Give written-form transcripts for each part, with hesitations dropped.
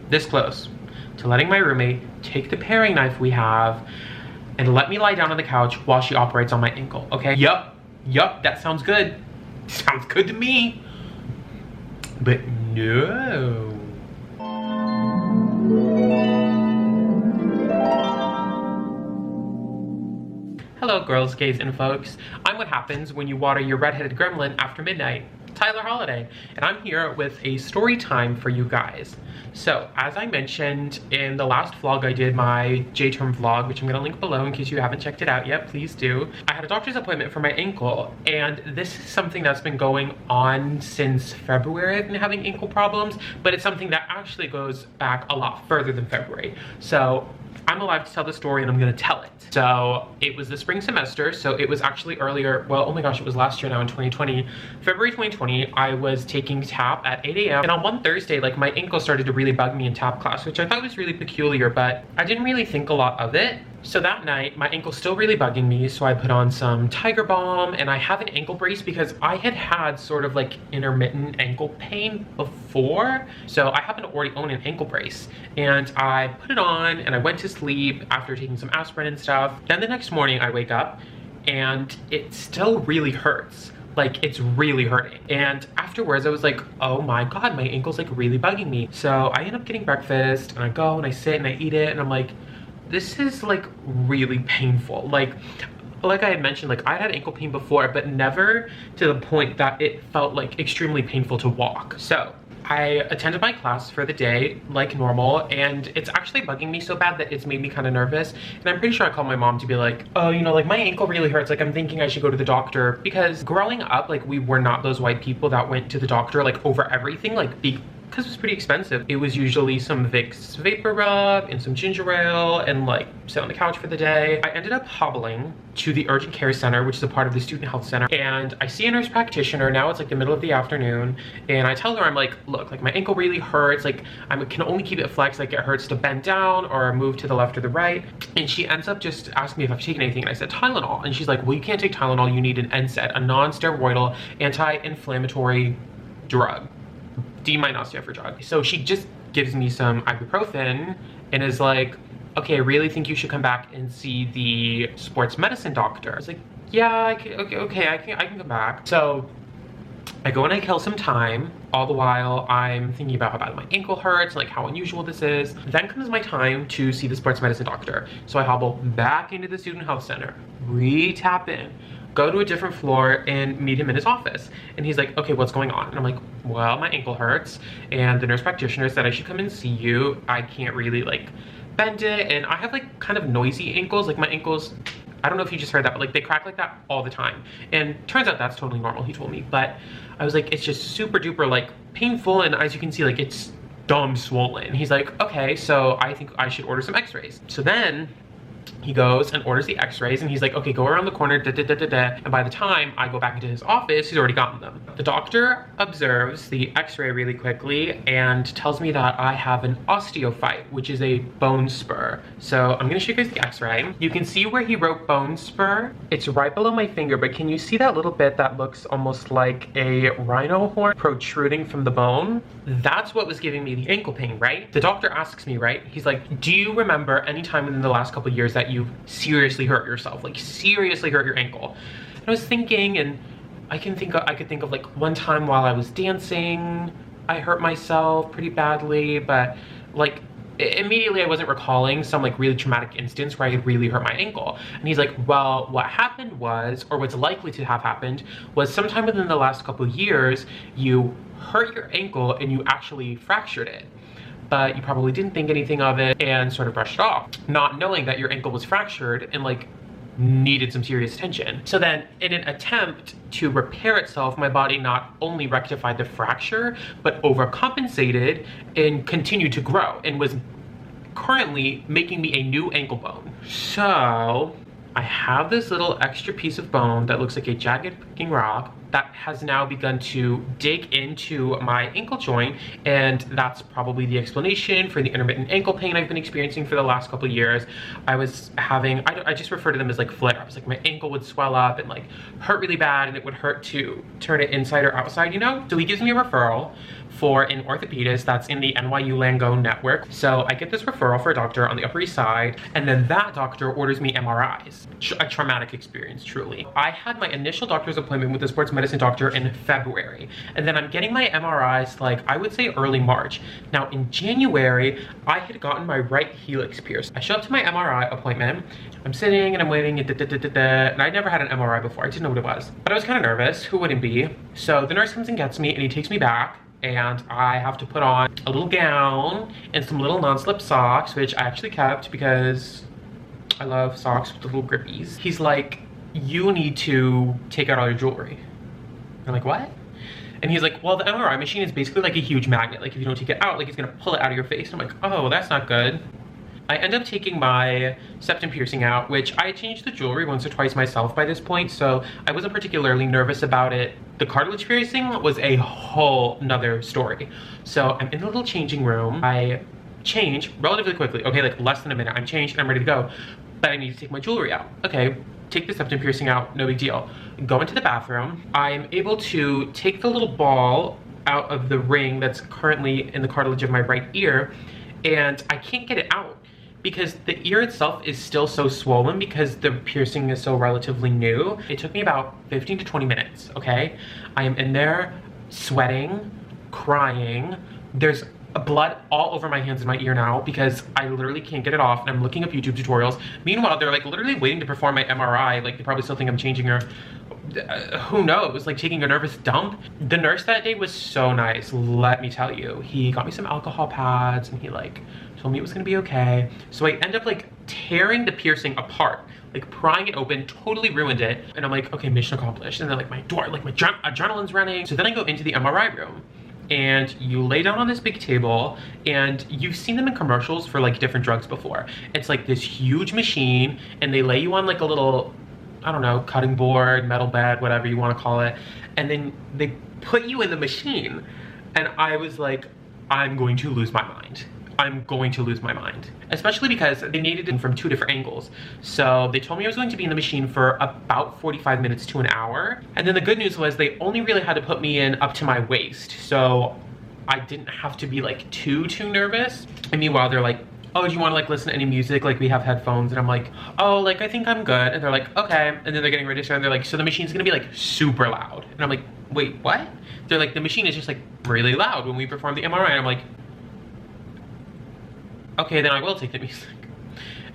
this close to letting my roommate take the paring knife we have and let me lie down on the couch while she operates on my ankle, okay? Yup, that sounds good. Sounds good to me. But no. Hello girls, gays, and folks. I'm what happens when you water your redheaded gremlin after midnight, Tyler Holladay, and I'm here with a story time for you guys. So, as I mentioned in the last vlog, I did my J-term vlog, which I'm gonna link below in case you haven't checked it out yet, please do. I had a doctor's appointment for my ankle, and this is something that's been going on since February. I've been having ankle problems, but it's something that actually goes back a lot further than February. So, I'm alive to tell the story and I'm gonna tell it. So it was the spring semester, so it was actually earlier, well, oh my gosh, it was last year now in 2020. February 2020, I was taking tap at 8 a.m. and on one Thursday, like my ankle started to really bug me in tap class, which I thought was really peculiar, but I didn't really think a lot of it. So that night, my ankle's still really bugging me, so I put on some Tiger Balm and I have an ankle brace because I had sort of like intermittent ankle pain before. So I happen to already own an ankle brace and I put it on and I went to sleep after taking some aspirin and stuff. Then the next morning I wake up and it still really hurts. Like, it's really hurting. And afterwards I was like, oh my God, my ankle's like really bugging me. So I end up getting breakfast and I go and I sit and I eat it and I'm like, this is like really painful. Like I had mentioned, like I had ankle pain before, but never to the point that it felt like extremely painful to walk. So I attended my class for the day like normal, and it's actually bugging me so bad that it's made me kind of nervous. And I'm pretty sure I called my mom to be like, oh, you know, like my ankle really hurts. Like I'm thinking I should go to the doctor, because growing up, like we were not those white people that went to the doctor like over everything, like because it was pretty expensive. It was usually some Vicks vapor rub and some ginger ale and like sit on the couch for the day. I ended up hobbling to the urgent care center, which is a part of the student health center, and I see a nurse practitioner. Now it's like the middle of the afternoon, and I tell her, I'm like, look, like my ankle really hurts. Like I can only keep it flexed. Like it hurts to bend down or move to the left or the right. And she ends up just asking me if I've taken anything, and I said Tylenol. And she's like, well, you can't take Tylenol. You need an NSAID, a non-steroidal anti-inflammatory drug. D-osteophyte drug. So she just gives me some ibuprofen and is like, okay, I really think you should come back and see the sports medicine doctor. I was like, yeah, I can come back. So I go and I kill some time. All the while I'm thinking about how bad my ankle hurts, like how unusual this is. Then comes my time to see the sports medicine doctor. So I hobble back into the student health center, re-tap in, go to a different floor and meet him in his office. And he's like, okay, what's going on? And I'm like, well, my ankle hurts and the nurse practitioner said I should come and see you. I can't really like bend it, and I have like kind of noisy ankles. Like my ankles, I don't know if you just heard that, but like they crack like that all the time. And turns out that's totally normal, he told me. But I was like, it's just super duper like painful, and as you can see, like it's dumb swollen. He's like, okay, so I think I should order some x-rays. So then he goes and orders the x-rays, and he's like, okay, go around the corner, and by the time I go back into his office, he's already gotten them. The doctor observes the x-ray really quickly and tells me that I have an osteophyte, which is a bone spur. So I'm gonna show you guys the x-ray. You can see where he wrote bone spur. It's right below my finger, but can you see that little bit that looks almost like a rhino horn protruding from the bone? That's what was giving me the ankle pain, right? The doctor asks me, right? He's like, do you remember any time within the last couple of years that you seriously hurt yourself, like seriously hurt your ankle? And I was thinking, and I could think of like one time while I was dancing, I hurt myself pretty badly, but like immediately I wasn't recalling some like really traumatic instance where I had really hurt my ankle. And he's like, well, what happened was, or what's likely to have happened, was sometime within the last couple of years, you hurt your ankle and you actually fractured it. But you probably didn't think anything of it and sort of brushed it off, not knowing that your ankle was fractured and like needed some serious attention. So then in an attempt to repair itself, my body not only rectified the fracture, but overcompensated and continued to grow and was currently making me a new ankle bone. So I have this little extra piece of bone that looks like a jagged freaking rock that has now begun to dig into my ankle joint, and that's probably the explanation for the intermittent ankle pain I've been experiencing for the last couple of years. I was having, I just refer to them as like flare-ups. Like my ankle would swell up and like hurt really bad, and it would hurt to turn it inside or outside, you know? So he gives me a referral for an orthopedist that's in the NYU Langone network. So I get this referral for a doctor on the Upper East Side, and then that doctor orders me MRIs. A traumatic experience, truly. I had my initial doctor's appointment with the sports medicine doctor in February, and then I'm getting my MRIs like, I would say early March. Now in January, I had gotten my right helix pierced. I show up to my MRI appointment, I'm sitting and I'm waiting, and I never had an MRI before. I didn't know what it was, but I was kind of nervous. Who wouldn't be? So the nurse comes and gets me, and he takes me back, and I have to put on a little gown and some little non-slip socks, which I actually kept because I love socks with the little grippies. He's like, you need to take out all your jewelry. I'm like, what? And he's like, well, the MRI machine is basically like a huge magnet. Like if you don't take it out, like it's gonna pull it out of your face. And I'm like, oh, that's not good. I end up taking my septum piercing out, which I changed the jewelry once or twice myself by this point, so I wasn't particularly nervous about it. The cartilage piercing was a whole nother story. So I'm in the little changing room. I change relatively quickly. Okay, like less than a minute. I'm changed and I'm ready to go, but I need to take my jewelry out. Okay, take the septum piercing out, no big deal. Go into the bathroom. I'm able to take the little ball out of the ring that's currently in the cartilage of my right ear, and I can't get it out because the ear itself is still so swollen because the piercing is so relatively new. It took me about 15 to 20 minutes, okay? I am in there sweating, crying. There's blood all over my hands and my ear now because I literally can't get it off, and I'm looking up YouTube tutorials. Meanwhile, they're like literally waiting to perform my MRI. Like they probably still think I'm changing her. Who knows, like taking a nervous dump. The nurse that day was so nice, let me tell you. He got me some alcohol pads and he like told me it was gonna be okay. So I end up like tearing the piercing apart, like prying it open, totally ruined it. And I'm like, okay, mission accomplished. And then like my adrenaline's running. So then I go into the MRI room, and you lay down on this big table, and you've seen them in commercials for like different drugs before. It's like this huge machine, and they lay you on like a little, I don't know, cutting board, metal bed, whatever you want to call it, and then they put you in the machine. And I was like, I'm going to lose my mind. I'm going to lose my mind. Especially because they needed it from 2 different angles. So they told me I was going to be in the machine for about 45 minutes to an hour. And then the good news was they only really had to put me in up to my waist. So I didn't have to be like too nervous. And meanwhile, they're like, oh, do you want to like listen to any music? Like we have headphones. And I'm like, oh, like I think I'm good. And they're like, okay. And then they're getting ready to start, and they're like, so the machine's gonna be like super loud. And I'm like, wait, what? They're like, the machine is just like really loud when we perform the MRI. And I'm like, okay, then I will take the music.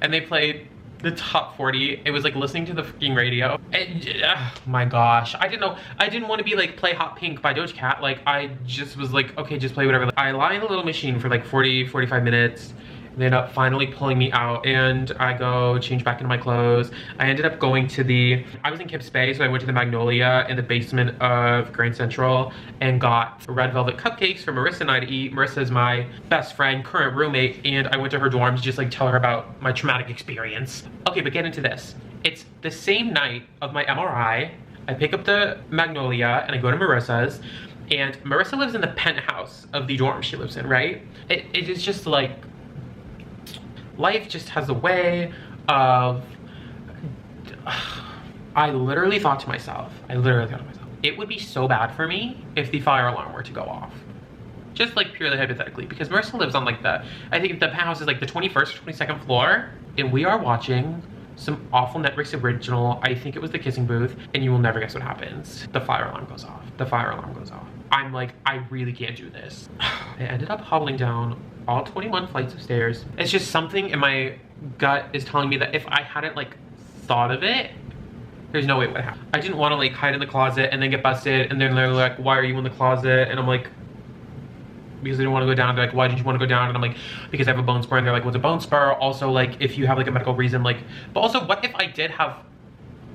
And they played the top 40. It was like listening to the freaking radio. And, oh my gosh, I didn't know. I didn't want to be like play Hot Pink by Doja Cat. Like I just was like, okay, just play whatever. I lie in the little machine for like 45 minutes. They end up finally pulling me out, and I go change back into my clothes. I ended up going to I was in Kips Bay, so I went to the Magnolia in the basement of Grand Central and got red velvet cupcakes for Marissa and I to eat. Marissa is my best friend, current roommate, and I went to her dorm to just like tell her about my traumatic experience. Okay, but get into this. It's the same night of my MRI. I pick up the Magnolia and I go to Marissa's, and Marissa lives in the penthouse of the dorm she lives in, right? It is just like, life just has a way of, I literally thought to myself, it would be so bad for me if the fire alarm were to go off. Just like purely hypothetically, because Marissa lives on like I think the penthouse is like the 21st or 22nd floor, and we are watching some awful Netflix original, I think it was The Kissing Booth, and you will never guess what happens. The fire alarm goes off. The fire alarm goes off. I'm like, I really can't do this. I ended up hobbling down all 21 flights of stairs. It's just something in my gut is telling me that if I hadn't like thought of it, there's no way it would happen. I didn't want to like hide in the closet and then get busted, and then they're like, why are you in the closet? And I'm like, because I didn't want to go down. They're like, why did you want to go down? And I'm like, because I have a bone spur. And they're like, what's a bone spur? Also, like, if you have like a medical reason, like, but also what if I did have,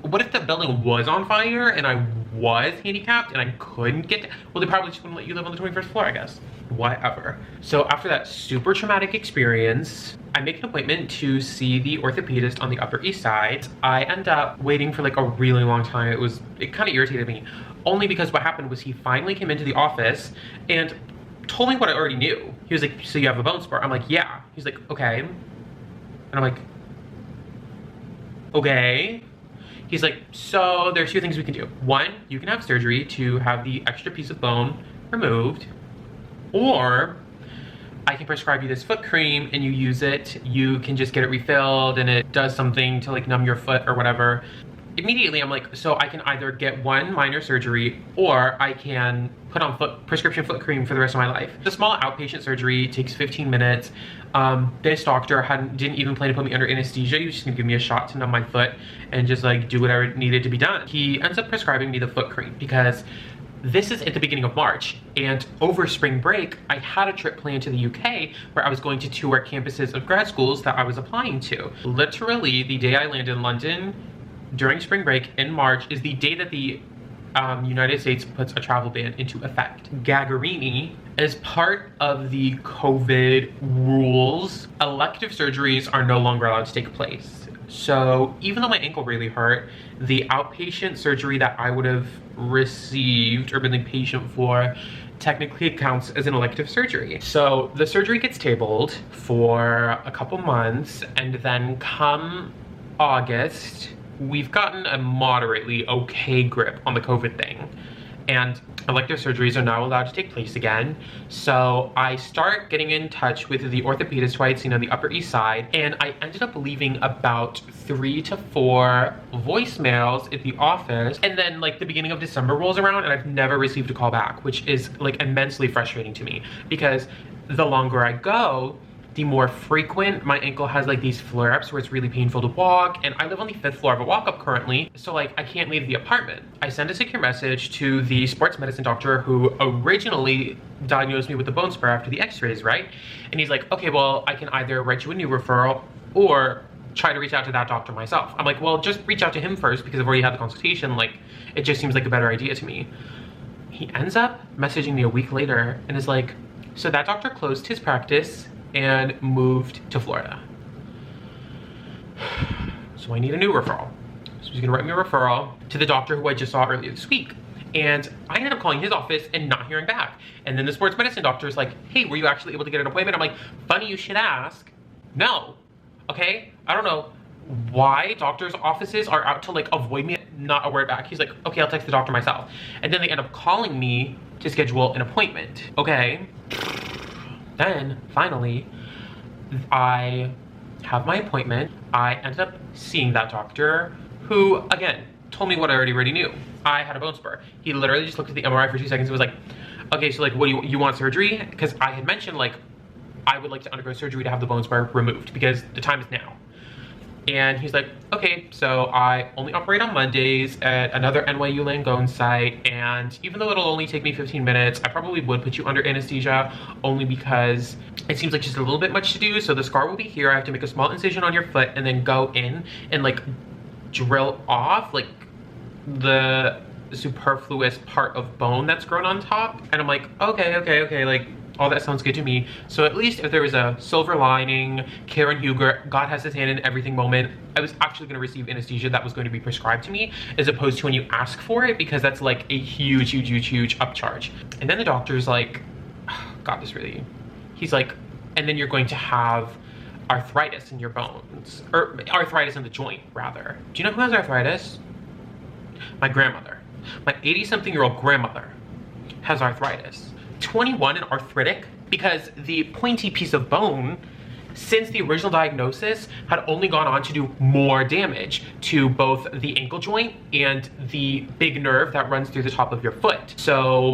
what if the building was on fire and I was handicapped and I couldn't get, well, they probably just wouldn't let you live on the 21st floor, I guess. Whatever. So after that super traumatic experience, I make an appointment to see the orthopedist on the Upper East Side. I end up waiting for like a really long time. It kind of irritated me, only because what happened was he finally came into the office and told me what I already knew. He was like, so you have a bone spur? I'm like, yeah. He's like, okay. And I'm like, okay. He's like, so there's 2 things we can do. 1, you can have surgery to have the extra piece of bone removed. or I can prescribe you this foot cream and you use it. You can just get it refilled and it does something to like numb your foot or whatever. Immediately I'm like, so I can either get one minor surgery or I can put on prescription foot cream for the rest of my life. The small outpatient surgery takes 15 minutes. This doctor didn't even plan to put me under anesthesia. He was just gonna give me a shot to numb my foot and just like do whatever needed to be done. He ends up prescribing me the foot cream because this is at the beginning of March, and over spring break, I had a trip planned to the UK where I was going to tour campuses of grad schools that I was applying to. Literally, the day I landed in London during spring break in March is the day that the United States puts a travel ban into effect. Gagarini, as part of the COVID rules, elective surgeries are no longer allowed to take place. So even though my ankle really hurt, the outpatient surgery that I would have received or been the patient for technically counts as an elective surgery. So the surgery gets tabled for a couple months, and then come August, we've gotten a moderately okay grip on the COVID thing, and elective surgeries are now allowed to take place again. So I start getting in touch with the orthopedist who I had seen on the Upper East Side, and I ended up leaving about 3 to 4 voicemails at the office. And then like the beginning of December rolls around and I've never received a call back, which is like immensely frustrating to me because the longer I go, the more frequent my ankle has like these flare-ups where it's really painful to walk, and I live on the 5th floor of a walk-up currently, so like I can't leave the apartment. I send a secure message to the sports medicine doctor who originally diagnosed me with the bone spur after the x-rays, right? And he's like, okay, well, I can either write you a new referral or try to reach out to that doctor myself. I'm like, well, just reach out to him first because I've already had the consultation. Like, it just seems like a better idea to me. He ends up messaging me a week later and is like, so that doctor closed his practice and moved to Florida. So I need a new referral. So he's gonna write me a referral to the doctor who I just saw earlier this week. And I ended up calling his office and not hearing back. And then the sports medicine doctor is like, hey, were you actually able to get an appointment? I'm like, funny you should ask. No, okay? I don't know why doctors' offices are out to like avoid me, not a word back. He's like, okay, I'll text the doctor myself. And then they end up calling me to schedule an appointment, okay? Then, finally, I have my appointment. I ended up seeing that doctor who, again, told me what I already knew. I had a bone spur. He literally just looked at the MRI for 2 seconds and was like, okay, so like, what do you want surgery? Because I had mentioned like, I would like to undergo surgery to have the bone spur removed because the time is now. And he's like, okay, so I only operate on Mondays at another NYU Langone site, and even though it'll only take me 15 minutes, I probably would put you under anesthesia only because it seems like just a little bit much to do. So the scar will be here. I have to make a small incision on your foot and then go in and like drill off like the superfluous part of bone that's grown on top. And I'm like, okay, like, all that sounds good to me. So at least if there was a silver lining, Karen Huger, God has his hand in everything moment, I was actually gonna receive anesthesia that was going to be prescribed to me, as opposed to when you ask for it, because that's like a huge upcharge. And then the doctor's like, oh, God, he's like, and then you're going to have arthritis in your bones, or arthritis in the joint, rather. Do you know who has arthritis? My grandmother. My 80-something-year-old grandmother has arthritis. 21 and arthritic, because the pointy piece of bone, since the original diagnosis, had only gone on to do more damage to both the ankle joint and the big nerve that runs through the top of your foot. So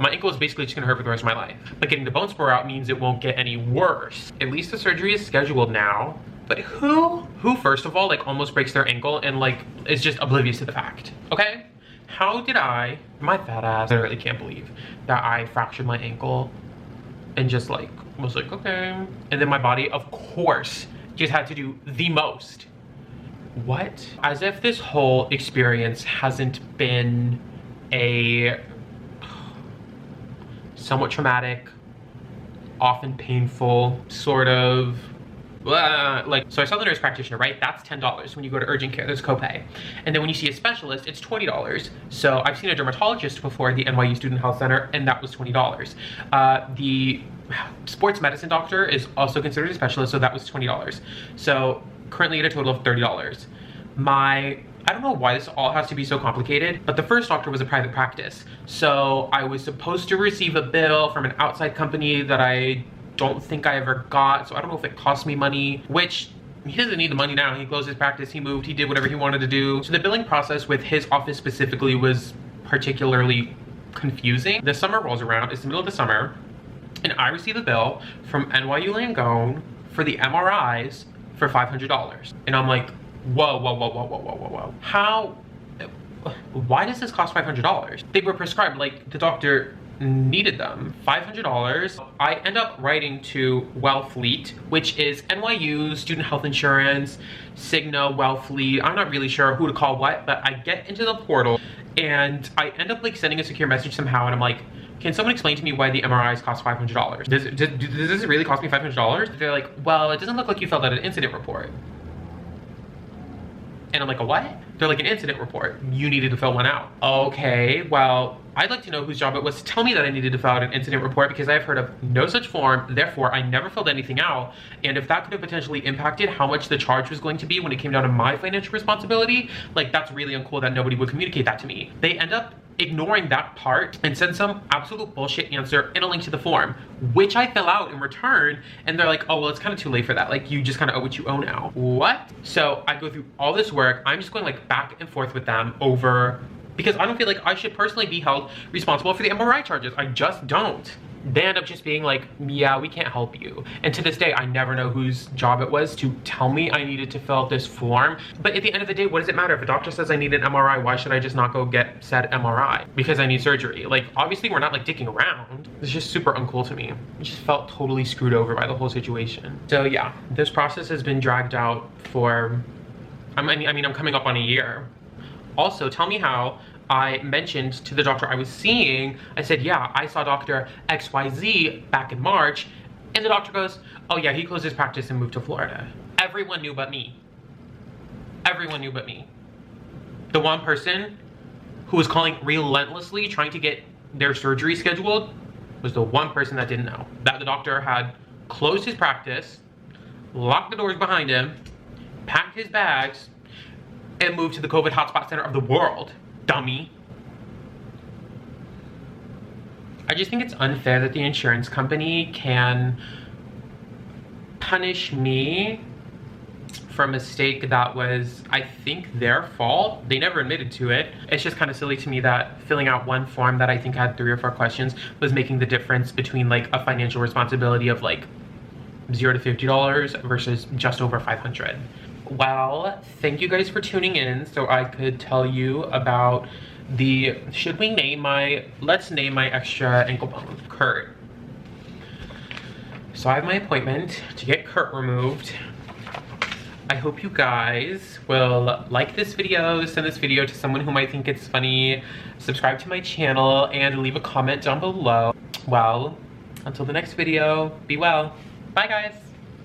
my ankle is basically just gonna hurt for the rest of my life. But getting the bone spur out means it won't get any worse. At least the surgery is scheduled now. But who first of all, like, almost breaks their ankle and like is just oblivious to the fact, okay? How did my fat ass, I really can't believe that I fractured my ankle and just like, was like, okay. And then my body, of course, just had to do the most. What? As if this whole experience hasn't been a somewhat traumatic, often painful, sort of, like, so I saw the nurse practitioner, right? That's $10 when you go to urgent care, there's copay. And then when you see a specialist, it's $20. So I've seen a dermatologist before at the NYU Student Health Center, and that was $20. The sports medicine doctor is also considered a specialist, so that was $20. So currently at a total of $30. My I don't know why this all has to be so complicated, but the first doctor was a private practice. So I was supposed to receive a bill from an outside company that I don't think I ever got. So I don't know if it cost me money, which he doesn't need the money now. He closed his practice, he moved, he did whatever he wanted to do. So the billing process with his office specifically was particularly confusing. The summer rolls around, it's the middle of the summer, and I receive a bill from NYU Langone for the MRIs for $500. And I'm like, whoa, whoa, whoa, whoa, whoa, whoa, whoa, whoa. How, why does this cost $500? They were prescribed, like the doctor needed them. $500. I end up writing to Wellfleet, which is NYU student health insurance, Cigna, Wellfleet. I'm not really sure who to call what, but I get into the portal and I end up like sending a secure message somehow, and I'm like, can someone explain to me why the MRIs cost $500? Does this really cost me $500? They're like, well, it doesn't look like you filled out an incident report. And I'm like, a what? They're like, an incident report. You needed to fill one out. Okay, well, I'd like to know whose job it was to tell me that I needed to fill out an incident report, because I've heard of no such form. Therefore, I never filled anything out. And if that could have potentially impacted how much the charge was going to be when it came down to my financial responsibility, like, that's really uncool that nobody would communicate that to me. They end up ignoring that part and send some absolute bullshit answer in a link to the form, which I fill out in return, and they're like, oh, well, it's kind of too late for that. Like, you just kind of owe what you owe now. What? So I go through all this work. I'm just going like back and forth with them over, because I don't feel like I should personally be held responsible for the MRI charges. I just don't. They end up just being like, yeah, we can't help you. And to this day, I never know whose job it was to tell me I needed to fill out this form. But at the end of the day, what does it matter? If a doctor says I need an MRI, why should I just not go get said MRI? Because I need surgery. Like, obviously we're not like dicking around. It's just super uncool to me. I just felt totally screwed over by the whole situation. So yeah, this process has been dragged out for, I mean, I'm coming up on a year. Also, tell me how I mentioned to the doctor I was seeing, I said, yeah, I saw Dr. XYZ back in March. And the doctor goes, oh yeah, he closed his practice and moved to Florida. Everyone knew but me. Everyone knew but me. The one person who was calling relentlessly trying to get their surgery scheduled was the one person that didn't know. That the doctor had closed his practice, locked the doors behind him, packed his bags, and moved to the COVID hotspot center of the world. Dummy. I just think it's unfair that the insurance company can punish me for a mistake that was, I think, their fault. They never admitted to it. It's just kind of silly to me that filling out one form that I think had 3 or 4 questions was making the difference between like a financial responsibility of like $0 to $50 versus just over $500. Well, thank you guys for tuning in so I could tell you about the, let's name my extra ankle bone, Kurt. So I have my appointment to get Kurt removed. I hope you guys will like this video, send this video to someone who might think it's funny, subscribe to my channel, and leave a comment down below. Well, until the next video, be well. Bye guys.